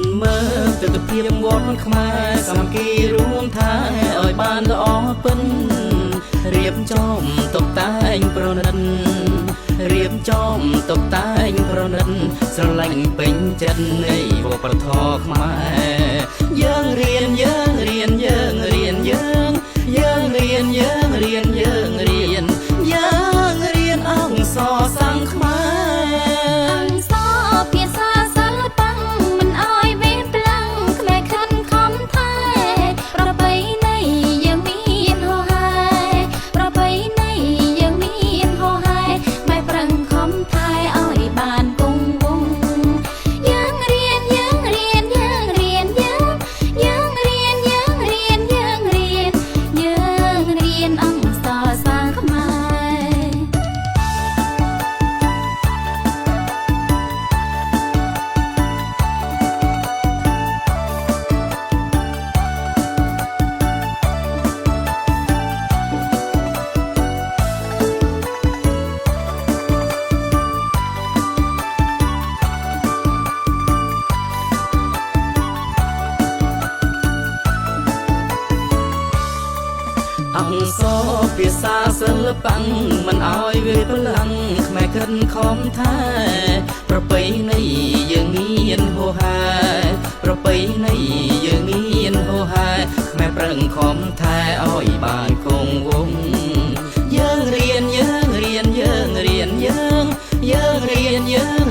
នមើលទិដ្ឋភាពវត្តខ្មែរសាមគ្គីរួមថែឲ្យបានល្អពិនរៀបចំតុបតែងប្រណិតរៀបចំតុបតែងប្រណិតស្រឡាញ់ពេញចិត្តនៃវប្បធម៌ខ្មែរយើងរៀនយើងរៀនយើងរៀនយើងយើងរៀនយើងរៀនយើងរៀនយើងរៀនអង្គសរសាំងខ្មែរអង្គសរភាសាសិល្បៈមិនអោយវាផ្លាំងខ្មែរខិនខំថែប្រពៃណីយើងមានហោហែប្រពៃណីយើងមានហោហែបែបប្រឹងខំថែឲ្យបានគង់វង្សយើងរៀនយើងរៀនយើងរៀនយើងរៀនយើងរៀនយើងរៀនយើងរៀនអង្គសរសាំងខ្មែរអង្គសរភាសាសិល្បៈមិនអោយវាផ្លាំងខ្មែរខិនខំថែប្រពៃណីយើងមានហោហែប្រពៃណីយើងមានហោហែខ្មែរប្រឹងខំថែឲ្យបានគង់វង្សយើងរៀនយើងរៀនយើងរៀនយើងយើងរៀនយើង